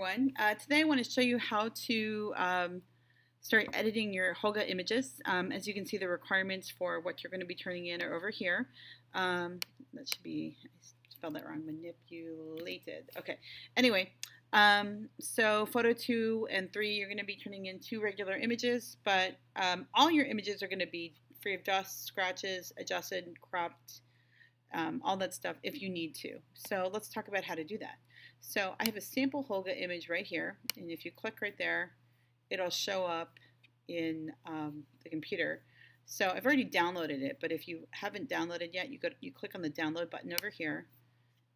everyone. Today I want to show you how to start editing your holga images. As you can see, the requirements for what you're going to be turning in are over here. That should be, I spelled that wrong, manipulated. Okay, anyway, so photo 2 and 3, you're going to be turning in 2 regular images, but all your images are going to be free of dust, scratches, adjusted, cropped, all that stuff if you need to. So let's talk about how to do that. So I have a sample holga image right here, and if you click right there, it'll show up in the computer. So I've already downloaded it, but if you haven't downloaded yet, you click on the download button over here,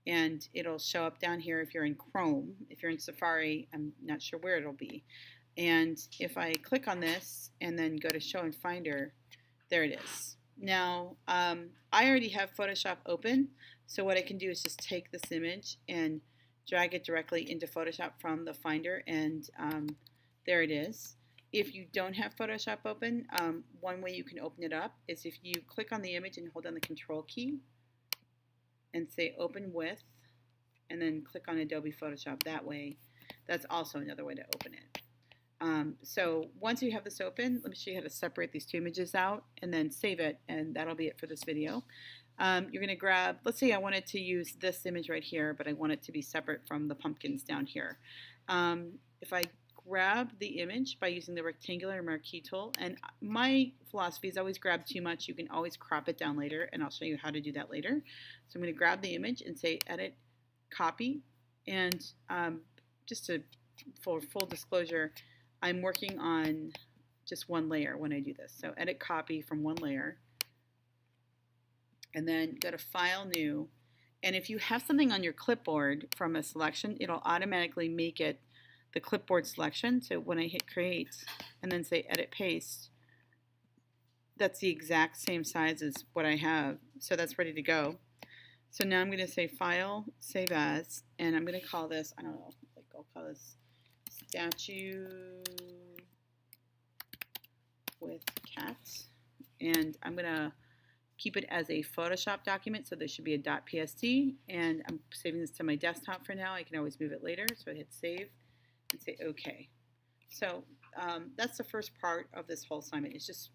and it'll show up down here if you're in Chrome. If you're in Safari, I'm not sure where it'll be. And if I click on this and then go to Show in Finder, there it is. Now, I already have Photoshop open, so what I can do is just take this image and drag it directly into Photoshop from the Finder, and there it is. If you don't have Photoshop open, one way you can open it up is if you click on the image and hold down the Control key and say Open With, and then click on Adobe Photoshop that way. That's also another way to open it. So once you have this open, let me show you how to separate these 2 images out and then save it, and that'll be it for this video. You're going to grab, let's say I wanted to use this image right here, but I want it to be separate from the pumpkins down here. If I grab the image by using the rectangular marquee tool, and my philosophy is always grab too much, you can always crop it down later, and I'll show you how to do that later. So I'm going to grab the image and say Edit, Copy, and for full disclosure, I'm working on just one layer when I do this. So Edit, Copy from one layer, and then go to File, New, and if you have something on your clipboard from a selection, it'll automatically make it the clipboard selection. So when I hit Create and then say Edit, Paste, that's the exact same size as what I have, so that's ready to go. So now I'm going to say File, Save As, and I'm going to call this, I don't know, like I'll call this Statue with Cats, and I'm going to keep it as a Photoshop document, so there should be a .pst, and I'm saving this to my desktop for now. I can always move it later, so I hit Save and say OK. So that's the first part of this whole assignment. It's just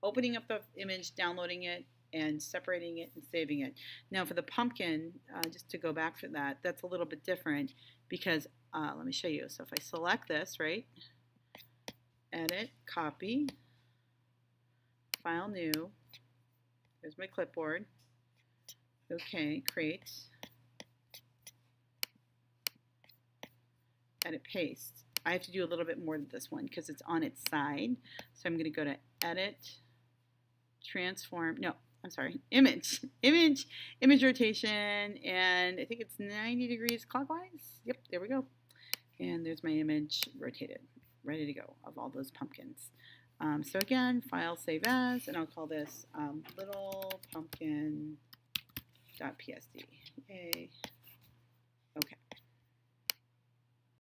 opening up the image, downloading it, and separating it and saving it. Now for the pumpkin, just to go back for that, that's a little bit different because, let me show you. So if I select this, right, Edit, Copy, File, New, there's my clipboard, OK, Create, Edit, Paste. I have to do a little bit more than this one because it's on its side. So I'm going to go to Edit, Transform, no, I'm sorry, Image rotation, and I think it's 90 degrees clockwise. Yep, there we go. And there's my image rotated, ready to go, of all those pumpkins. So again, File, Save As, and I'll call this Little Pumpkin.psd. Yay. Okay.